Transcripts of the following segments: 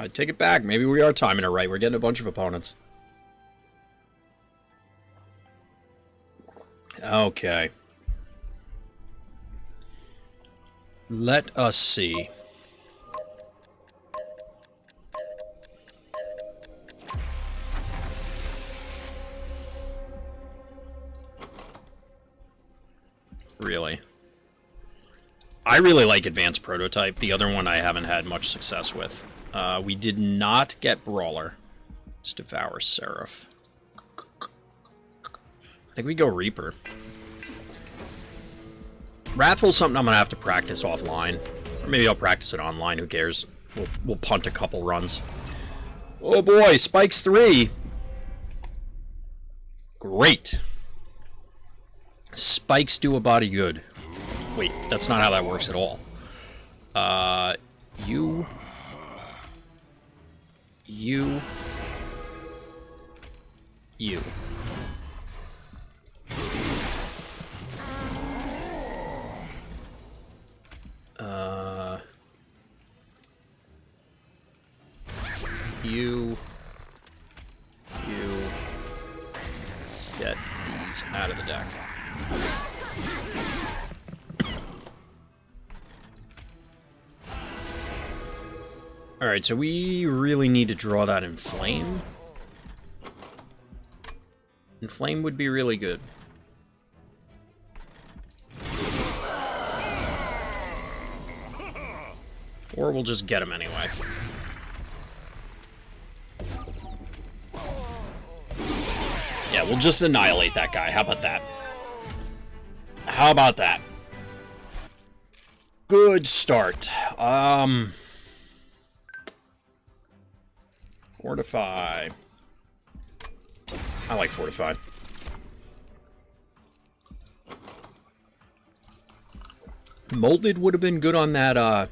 I take it back. Maybe we are timing it right. We're getting a bunch of opponents. Okay. Let us see. Really? I really like Advanced Prototype. The other one I haven't had much success with. We did not get Brawler. Just Devour Seraph. I think we go Reaper. Wrathful's something I'm going to have to practice offline. Or maybe I'll practice it online, who cares? We'll punt a couple runs. Oh boy, Spikes 3! Great! Spikes do a body good. Wait, that's not how that works at all. You... You get these out of the deck. Alright, so we really need to draw that Inflame. Inflame would be really good. Or we'll just get him anyway. Yeah, we'll just annihilate that guy. How about that? How about that? Good start. Fortify. I like Fortify. Molded would have been good on that,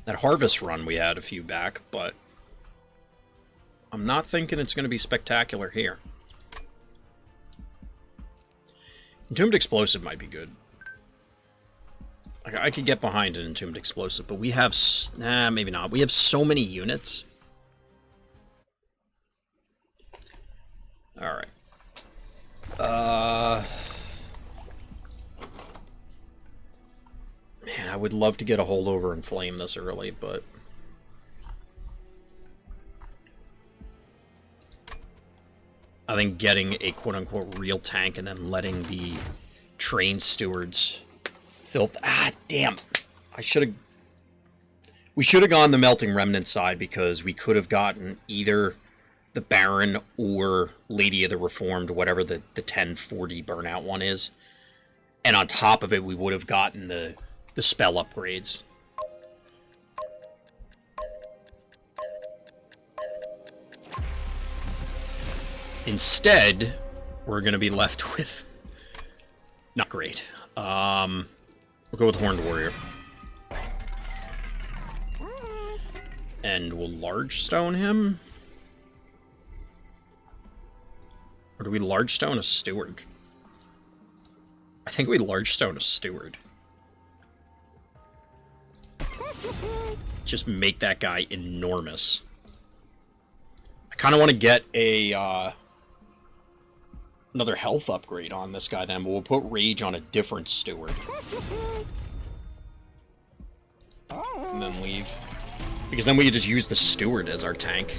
that Harvest run we had a few back, but I'm not thinking it's going to be spectacular here. Entombed Explosive might be good. I could get behind an Entombed Explosive, but we have... Nah, maybe not. We have so many units. Alright. Man, I would love to get a holdover and flame this early, but... I think getting a quote-unquote real tank and then letting the train stewards filth... Ah, damn! I should have... We should have gone the Melting Remnant side because we could have gotten either the Baron or Lady of the Reformed, whatever the 1040 burnout one is. And on top of it, we would have gotten the spell upgrades. Instead, we're going to be left with... Not great. We'll go with Horned Warrior. And we'll Large Stone him? Or do we Large Stone a Steward? I think we Large Stone a Steward. Just make that guy enormous. I kind of want to get a... another health upgrade on this guy then, but we'll put Rage on a different Steward. And then leave. Because then we could just use the Steward as our tank.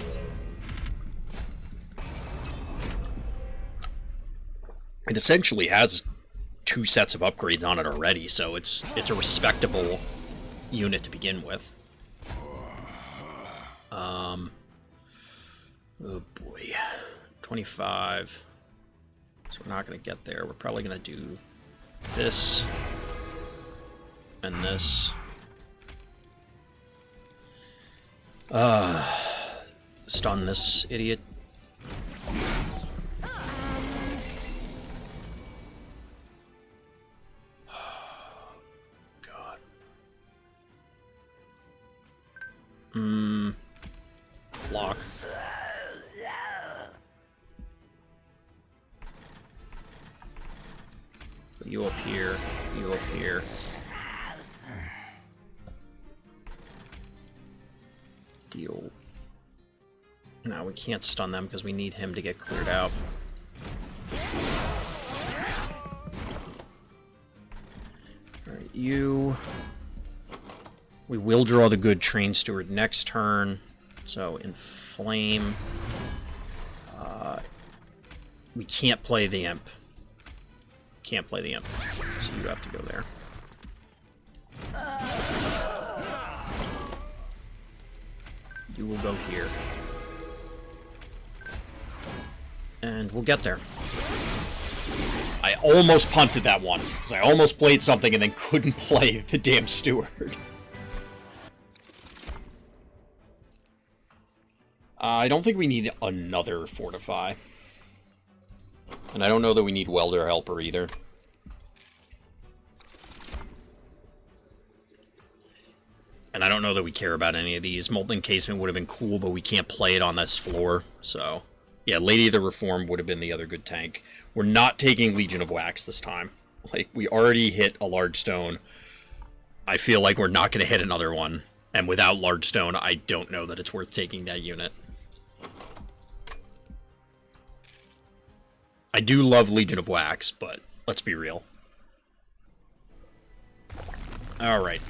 It essentially has 2 sets of upgrades on it already, so it's a respectable unit to begin with. Oh boy. 25... So we're not going to get there. We're probably going to do this and this. Stun this idiot. God. Block. You up here, you up here. Deal we can't stun them because we need him to get cleared out. Alright, you... We will draw the good Train Steward next turn. So, Inflame. We can't play the Imp. Can't play the Imp. So you have to go there. You will go here. And we'll get there. I almost punted that one, because I almost played something and then couldn't play the damn Steward. I don't think we need another Fortify. And I don't know that we need Welder Helper either. And I don't know that we care about any of these. Molten Encasement would have been cool, but we can't play it on this floor. So, yeah, Lady of the Reform would have been the other good tank. We're not taking Legion of Wax this time. Like, we already hit a large stone. I feel like we're not going to hit another one. And without large stone, I don't know that it's worth taking that unit. I do love Legion of Wax, but let's be real. Alright,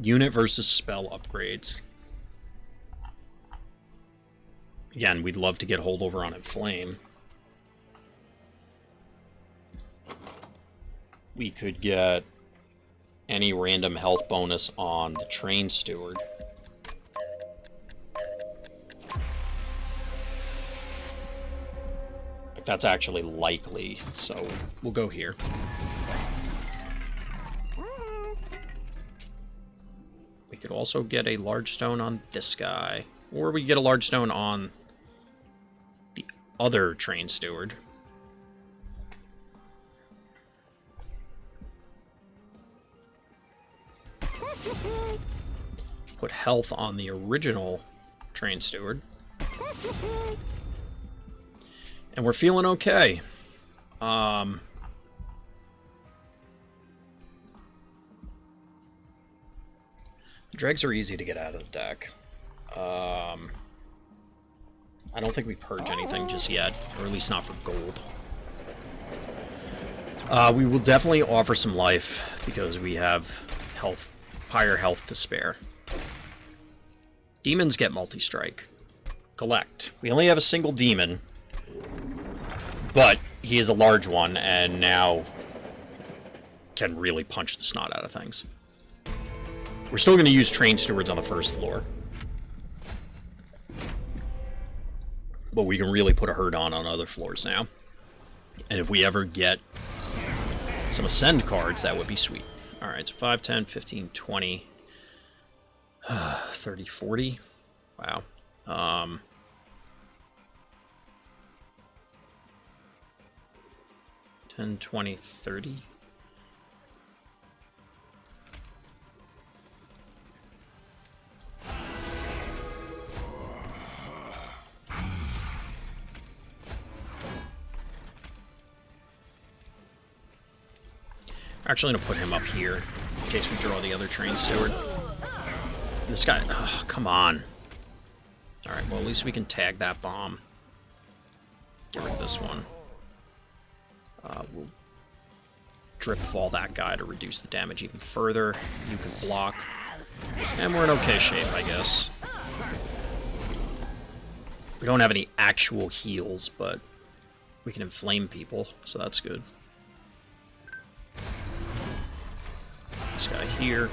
unit versus spell upgrades. Again, we'd love to get holdover on Inflame. We could get any random health bonus on the Train Steward. That's actually likely, so we'll go here. We could also get a large stone on this guy, or we get a large stone on the other Train Steward. Put health on the original Train Steward. And we're feeling okay. The dregs are easy to get out of the deck. I don't think we purge anything just yet, or at least not for gold. We will definitely offer some life because we have health, higher health to spare. Demons get multi-strike. Collect. We only have a single demon. But he is a large one, and now can really punch the snot out of things. We're still going to use Train Stewards on the first floor. But we can really put a hurt on other floors now. And if we ever get some Ascend cards, that would be sweet. Alright, so 5, 10, 15, 20, 30, 40. Wow. 10, 20, 30. Actually, I'm gonna put him up here in case we draw the other Train Steward. This guy, oh, come on. Alright, well, at least we can tag that bomb. Get rid of this one. We'll drip fall that guy to reduce the damage even further. You can block. And we're in okay shape, I guess. We don't have any actual heals, but we can inflame people, so that's good. This guy here.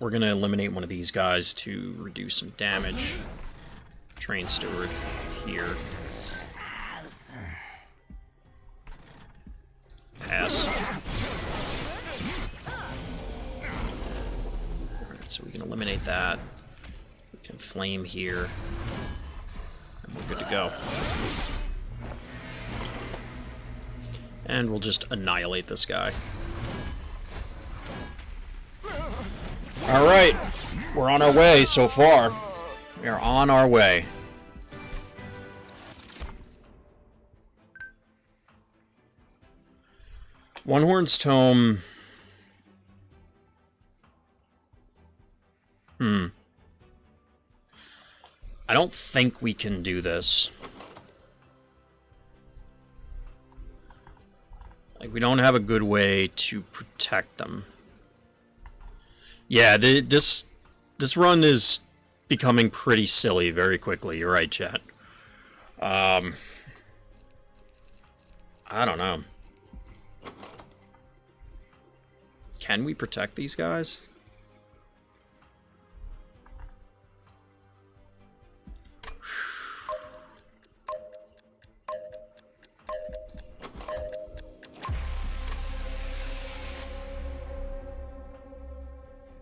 We're gonna eliminate one of these guys to reduce some damage. Train Steward here. Pass. Alright, so we can eliminate that. We can flame here. And we're good to go. And we'll just annihilate this guy. Alright, we're on our way so far. We are on our way. One Horn's Tome. I don't think we can do this. Like, we don't have a good way to protect them. Yeah, this run is becoming pretty silly very quickly. You're right, chat. I don't know. Can we protect these guys?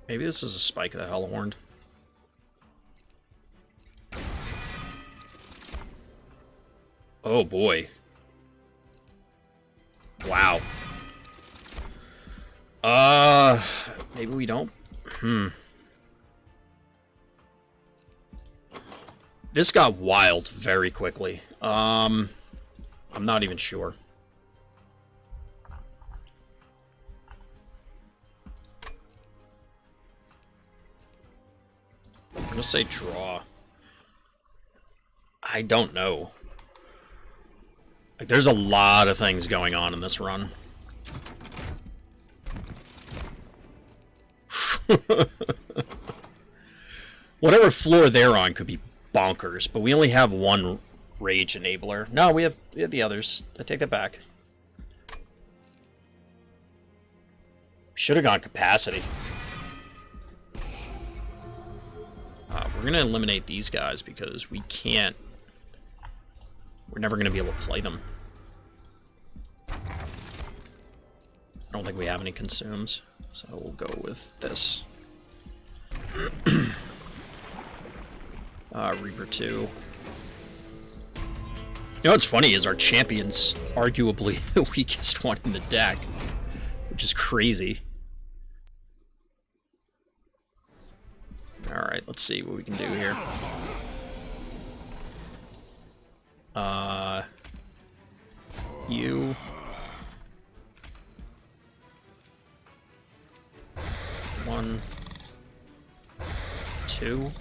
Maybe this is a spike of the Hellhorned. Oh boy. Wow. Maybe we don't. This got wild very quickly. I'm not even sure. I'm gonna say draw. I don't know. Like, there's a lot of things going on in this run. Whatever floor they're on could be bonkers, but we only have one rage enabler. No, we have the others. I take that back. Should have gone capacity. We're gonna eliminate these guys because we can't. We're never gonna be able to play them. I don't think we have any consumes, so we'll go with this. Reaper 2. You know what's funny is our champion's arguably the weakest one in the deck, which is crazy. Alright, let's see what we can do here. You. One. Two.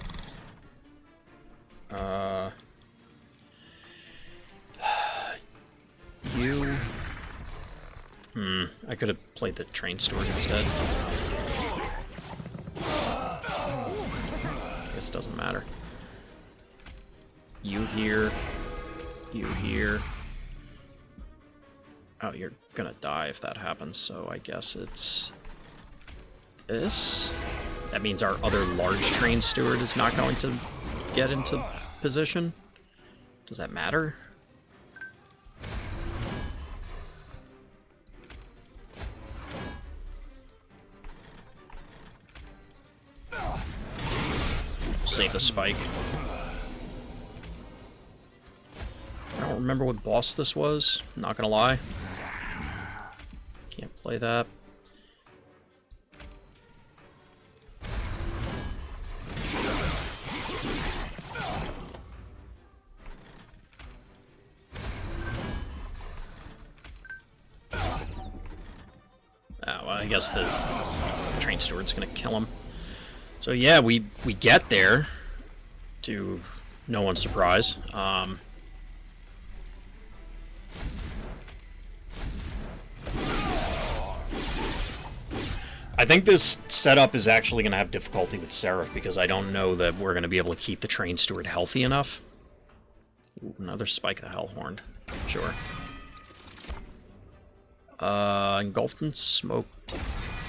You. I could have played the train steward instead. Guess it doesn't matter. You here. You here. Oh, you're gonna die if that happens, so I guess it's this. That means our other large train steward is not going to get into position. Does that matter? Save the spike. I don't remember what boss this was, not gonna lie. Can't play that. Oh, well, I guess the train steward's gonna kill him. So yeah, we get there, to no one's surprise. I think this setup is actually going to have difficulty with Seraph because I don't know that we're going to be able to keep the train steward healthy enough. Ooh, another spike of the Hellhorned. Sure. Engulfed in Smoke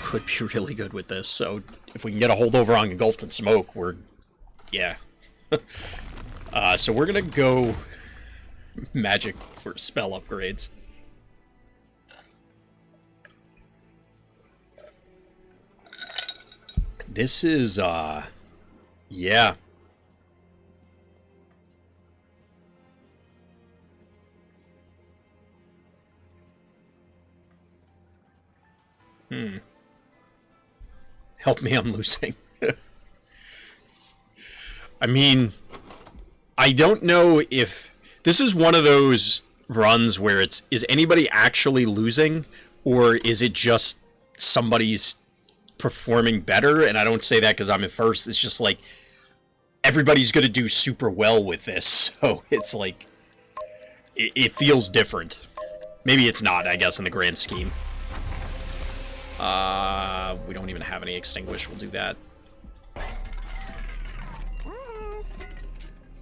could be really good with this, so if we can get a holdover on Engulfed in Smoke, we're... yeah. So we're going to go magic for spell upgrades. This is, yeah. Help me, I'm losing. I mean, I don't know if... this is one of those runs where it's, is anybody actually losing, Or is it just somebody's performing better? And I don't say that because I'm in first. It's just like everybody's going to do super well with this. So it's like, it feels different. Maybe it's not, I guess, in the grand scheme. We don't even have any extinguish. We'll do that.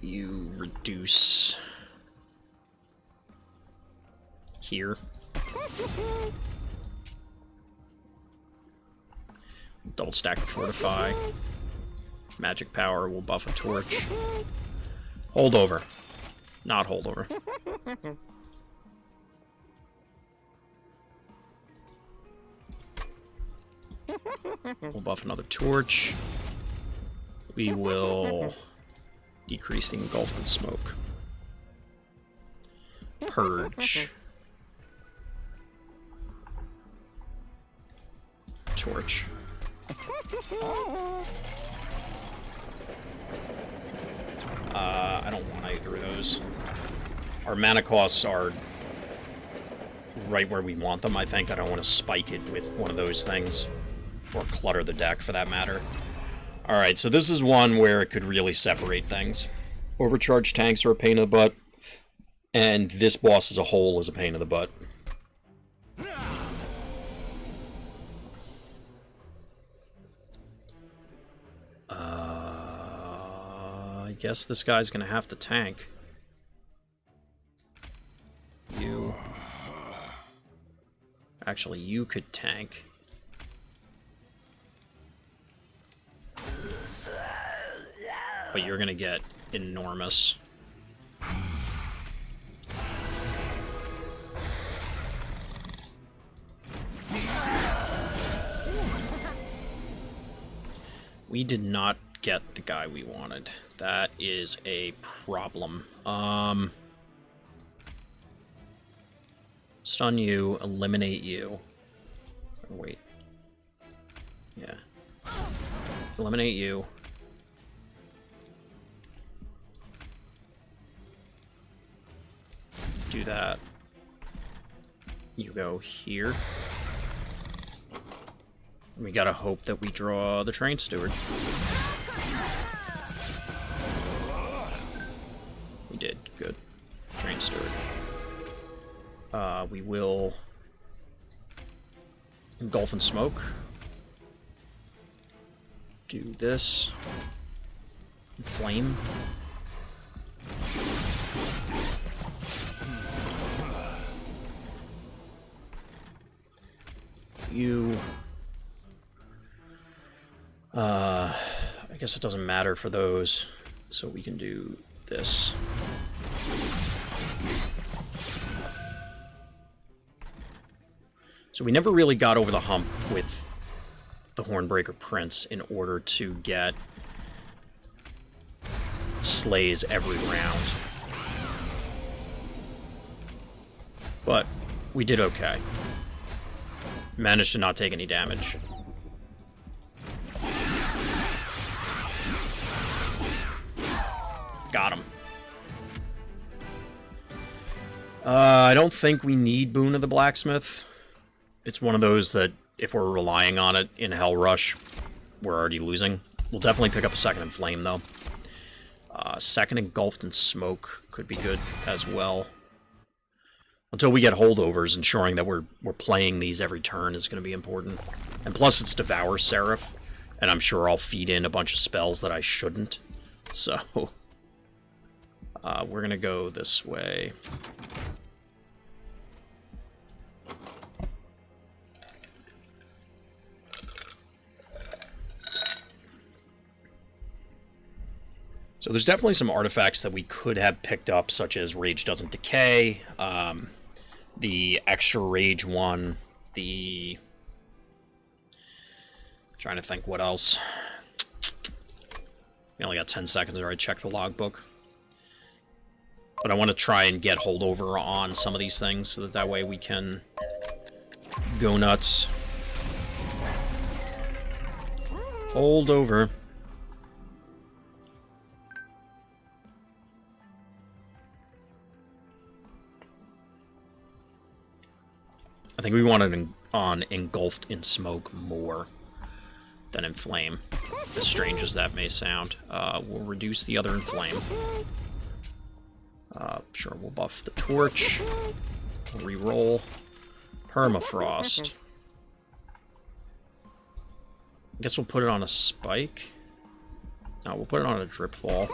You reduce here. Double stack the fortify. Magic power will buff a torch. Holdover. Not holdover. We'll buff another torch. We will decrease the engulfed in smoke. Purge. Torch. I don't want either of those. Our mana costs are right where we want them, I think. I don't want to spike it with one of those things. Or clutter the deck, for that matter. Alright, so this is one where it could really separate things. Overcharged tanks are a pain in the butt. And this boss as a whole is a pain in the butt. I guess this guy's gonna have to tank. You... Actually, you could tank. But you're gonna get enormous. We did not get the guy we wanted. That is a problem. Stun you, eliminate you. Oh, wait. Yeah. Eliminate you. Do that. You go here. We gotta hope that we draw the train steward. We did. Good. Train steward. We will engulf in smoke. Do this. Flame. You... I guess it doesn't matter for those, so we can do this. So we never really got over the hump with the Hornbreaker Prince in order to get slays every round. But we did okay. Managed to not take any damage. Got him. I don't think we need Boon of the Blacksmith. It's one of those that, if we're relying on it in Hell Rush, we're already losing. We'll definitely pick up a second in Flame, though. Second engulfed in smoke could be good as well. Until we get holdovers, ensuring that we're playing these every turn is going to be important. And plus, it's Devour Seraph, and I'm sure I'll feed in a bunch of spells that I shouldn't. So... we're gonna go this way. So there's definitely some artifacts that we could have picked up, such as Rage Doesn't Decay, the extra Rage one, the... Trying to think what else. We only got 10 seconds, or I check the logbook. But I want to try and get holdover on some of these things, so that way we can go nuts. Holdover. I think we want it on engulfed in smoke more than in flame, as strange as that may sound. We'll reduce the other in flame. Sure, we'll buff the torch. We'll re-roll. Permafrost. I guess we'll put it on a spike. No, we'll put it on a drip fall.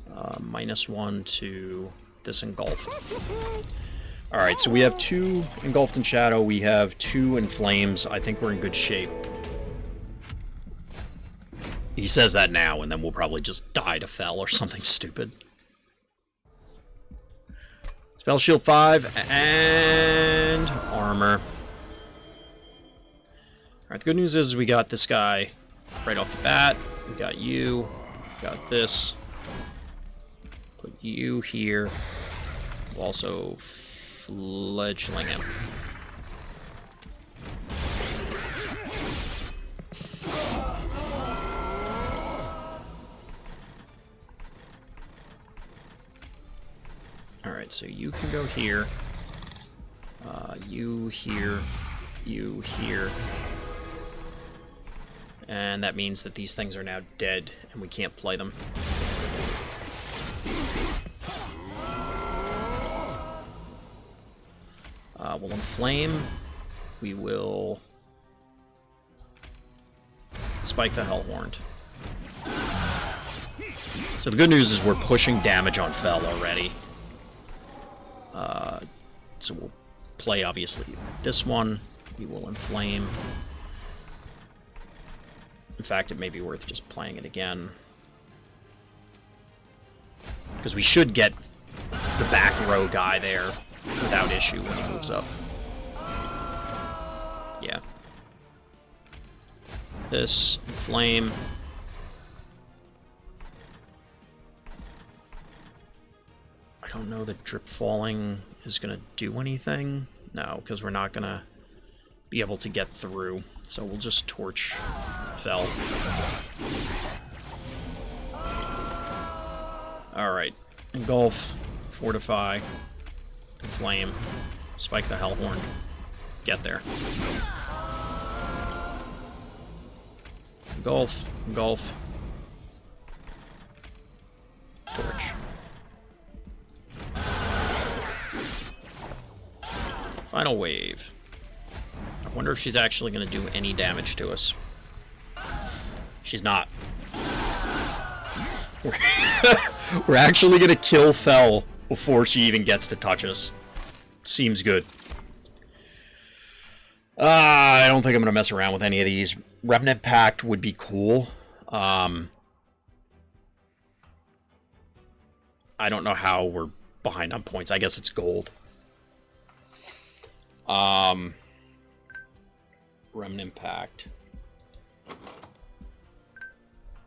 -1 to this engulfed. Alright, so we have 2 engulfed in shadow, we have 2 in flames. I think we're in good shape. He says that now, and then we'll probably just die to Fel or something stupid. Spell shield 5, and armor. Alright, the good news is we got this guy right off the bat. We got you. We got this. Put you here. We'll also fledgling him. Alright, so you can go here. You here. You here. And that means that these things are now dead, and we can't play them. We'll inflame. We will spike the Hellhorned. So the good news is we're pushing damage on Fel already. So we'll play, obviously, this one. We will inflame. In fact, it may be worth just playing it again. Because we should get the back row guy there without issue when he moves up. Yeah. This, inflame. I don't know that drip falling is going to do anything. No, because we're not going to be able to get through. So we'll just torch Fel. Alright. Engulf. Fortify. Inflame. Spike the Hellhorned. Get there. Engulf. Engulf. Torch. Final wave. I wonder if she's actually going to do any damage to us. She's not. We're actually going to kill Fel before she even gets to touch us. Seems good. I don't think I'm going to mess around with any of these. Remnant Pact would be cool. I don't know how we're behind on points. I guess it's gold. Remnant Pact.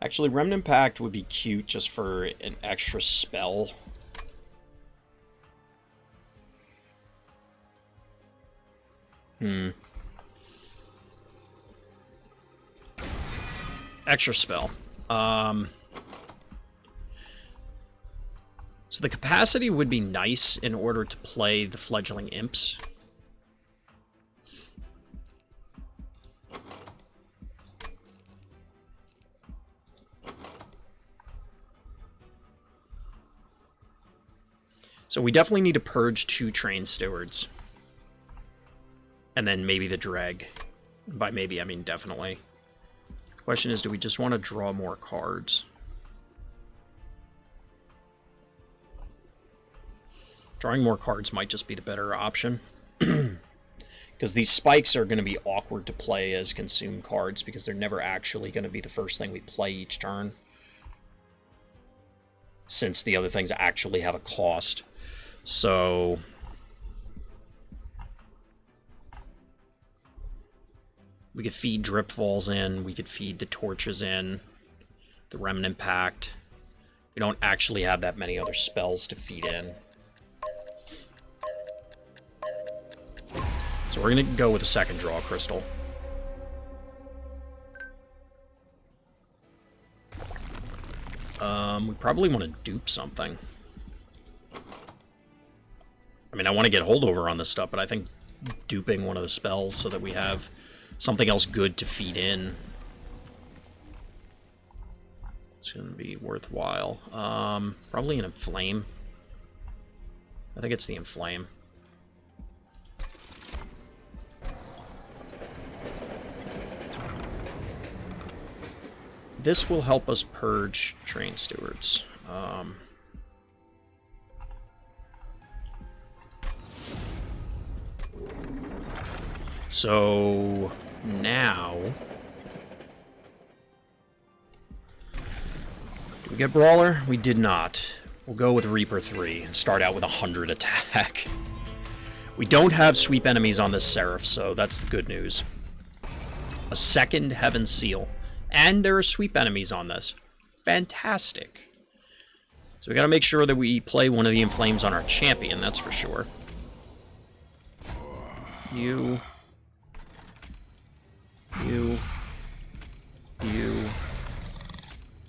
Actually, Remnant Pact would be cute just for an extra spell. Extra spell. So the capacity would be nice in order to play the fledgling imps. So we definitely need to purge 2 train stewards. And then maybe the dreg. By maybe, I mean definitely. Question is, do we just want to draw more cards? Drawing more cards might just be the better option. Because these spikes are going to be awkward to play as consume cards, because they're never actually going to be the first thing we play each turn. Since the other things actually have a cost. So we could feed drip falls in, we could feed the torches in, the Remnant Pact. We don't actually have that many other spells to feed in. So we're gonna go with a second draw crystal. We probably want to dupe something. I mean, I want to get holdover on this stuff, but I think duping one of the spells so that we have something else good to feed in, it's going to be worthwhile. Probably an Inflame. I think it's the Inflame. This will help us purge Train Stewards. So now, did we get Brawler? We did not. We'll go with Reaper 3 and start out with 100 attack. We don't have sweep enemies on this Seraph, so that's the good news. A second Heaven Seal. And there are sweep enemies on this. Fantastic. So we gotta make sure that we play one of the Inflames on our champion, that's for sure. You. You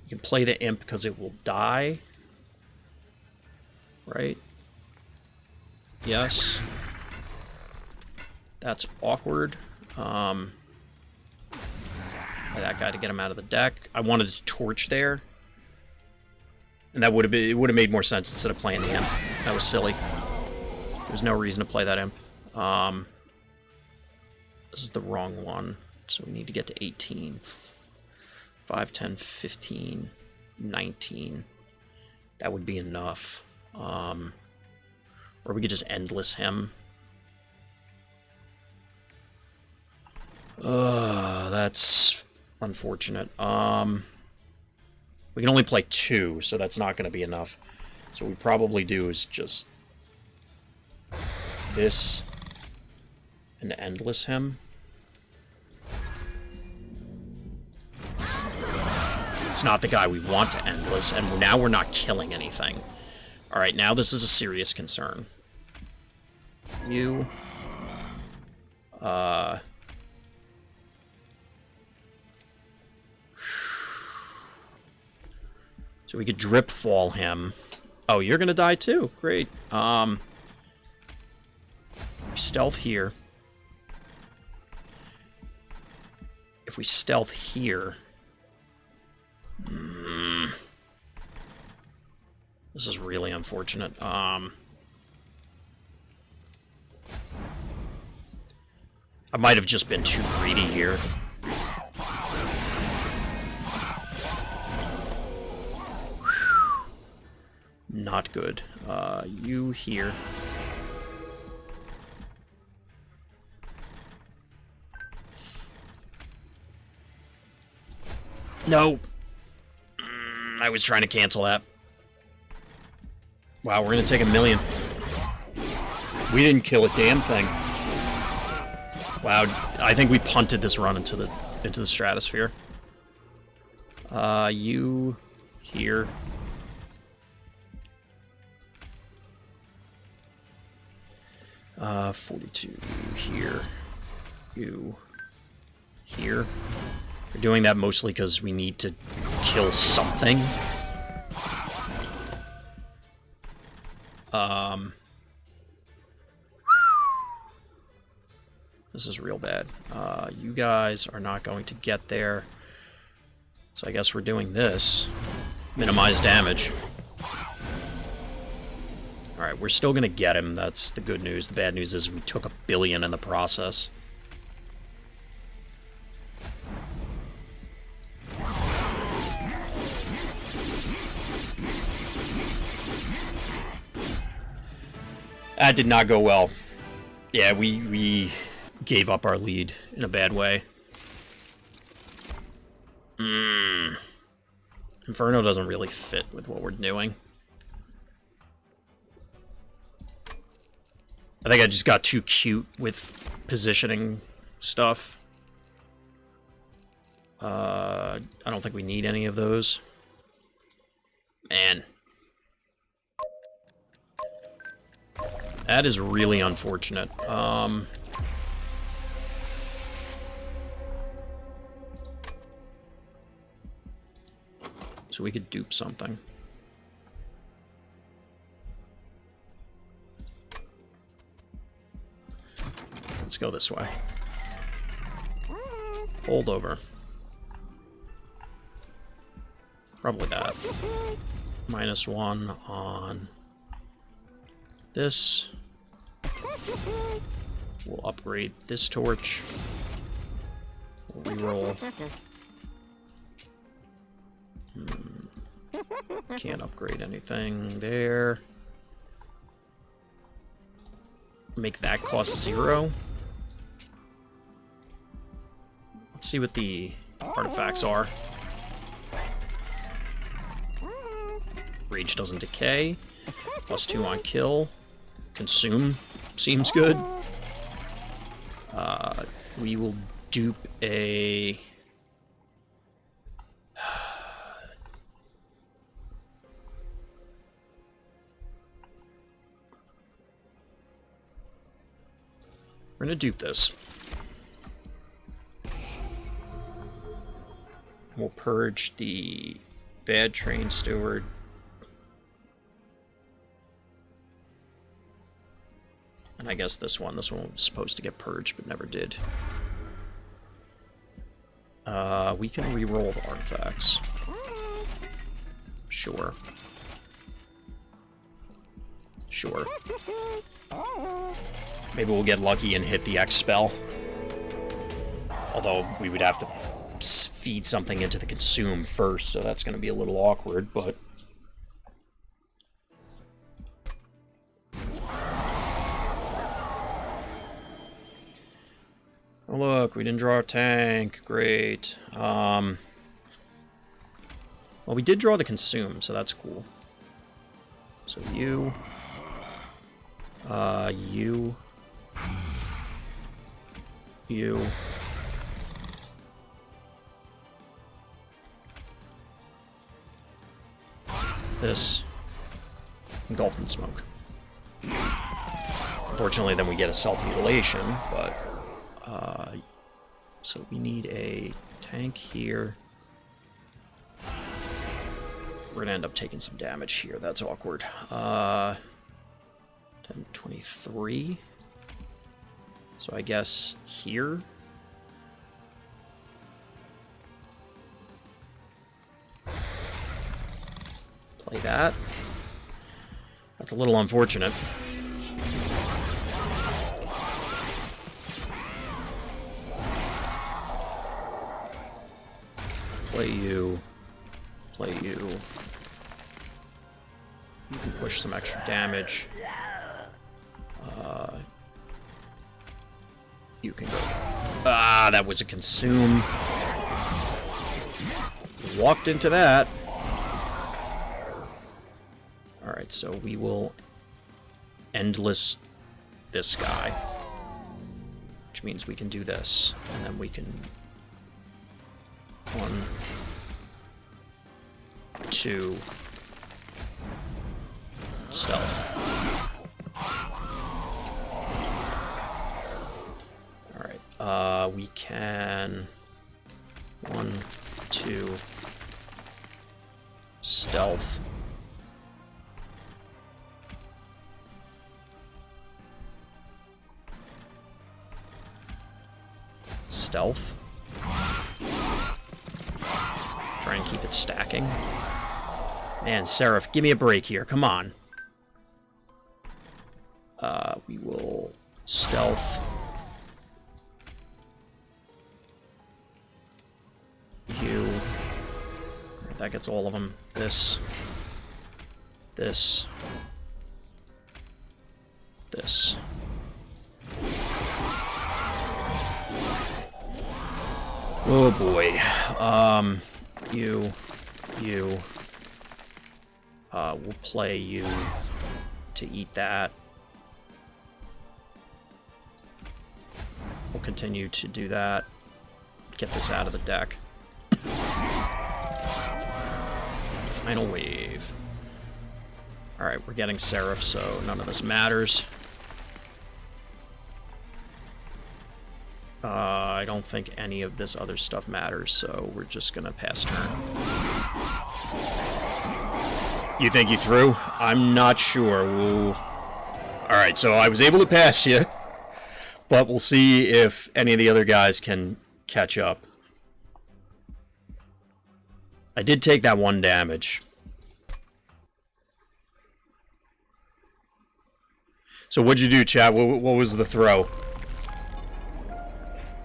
can play the Imp because it will die. Right? Yes. That's awkward. That guy to get him out of the deck. I wanted to torch there. And that would have been, it would have made more sense instead of playing the Imp. That was silly. There's no reason to play that Imp. This is the wrong one. So we need to get to 18. 5, 10, 15, 19. That would be enough. Or we could just endless him. That's unfortunate. We can only play 2, so that's not going to be enough. So what we probably do is just this and endless him. It's not the guy we want to endless, and now we're not killing anything. Alright, now this is a serious concern. You. So we could drip fall him. Oh, you're gonna die too. Great. Stealth here. If we stealth here. This is really unfortunate. I might have just been too greedy here. Not good. You here. No! I was trying to cancel that. Wow, we're gonna take 1,000,000. We didn't kill a damn thing. Wow, I think we punted this run into the stratosphere. You here. 42 here. You here. We're doing that mostly because we need to kill something. This is real bad. You guys are not going to get there. So I guess we're doing this. Minimize damage. Alright, we're still going to get him. That's the good news. The bad news is we took 1 billion in the process. That did not go well. Yeah, we gave up our lead in a bad way. Inferno doesn't really fit with what we're doing. I think I just got too cute with positioning stuff. I don't think we need any of those. Man. That is really unfortunate. So we could dupe something. go this way. Hold over. Probably that. -1 on this. We'll upgrade this torch. We'll reroll. Can't upgrade anything there. Make that cost 0. Let's see what the artifacts are. Rage doesn't decay. +2 on kill. Consume seems good. We will dupe a... We're gonna dupe this. We'll purge the bad train steward. And I guess this one was supposed to get purged, but never did. We can re-roll the artifacts. Sure. Sure. Maybe we'll get lucky and hit the X spell. Although we would have to feed something into the consume first, so that's going to be a little awkward, but... Oh look, we didn't draw a tank. Great. Well, we did draw the consume, so that's cool. So you... You... This. Engulfed in smoke. Unfortunately, then we get a self-mutilation, but... so we need a tank here. We're gonna end up taking some damage here. That's awkward. 10, 23. So I guess here. Play that. That's a little unfortunate. Play you. Play you. You can push some extra damage. You can go. Ah, that was a consume. Walked into that. Alright, so we will endless this guy. Which means we can do this. And then we can... 1, 2... Stealth. Alright, we can... 1, 2... Stealth. Stealth. Try and keep it stacking. Man, Seraph, give me a break here. Come on. We will stealth. You. Right, that gets all of them. This. This. This. Oh boy. You. We'll play you to eat that. We'll continue to do that. Get this out of the deck. Final wave. Alright, we're getting Seraph, so none of this matters. I don't think any of this other stuff matters, so we're just gonna pass turn. You think you threw? I'm not sure. Alright, so I was able to pass you. But we'll see if any of the other guys can catch up. I did take that 1 damage. So what'd you do, chat? What was the throw?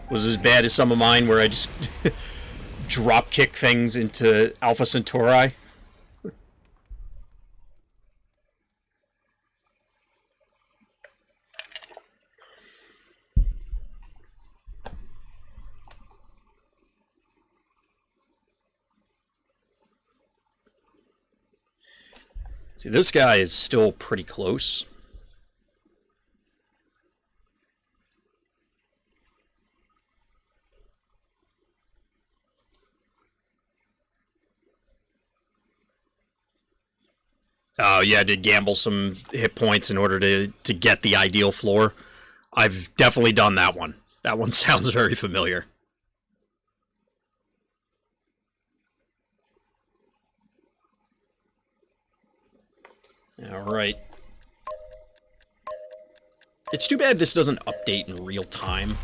Was it as bad as some of mine where I just drop kick things into Alpha Centauri? See, this guy is still pretty close. Oh, yeah, I did gamble some hit points in order to get the ideal floor. I've definitely done that one. That one sounds very familiar. All right. It's too bad this doesn't update in real time.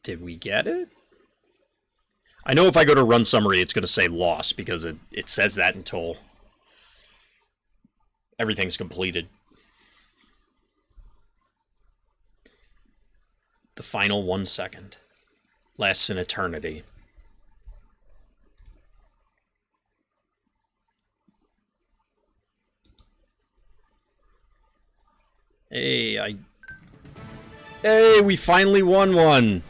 Did we get it? I know if I go to run summary, it's going to say loss, because it says that until everything's completed. The final 1 second. Lasts an eternity. Hey, we finally won one!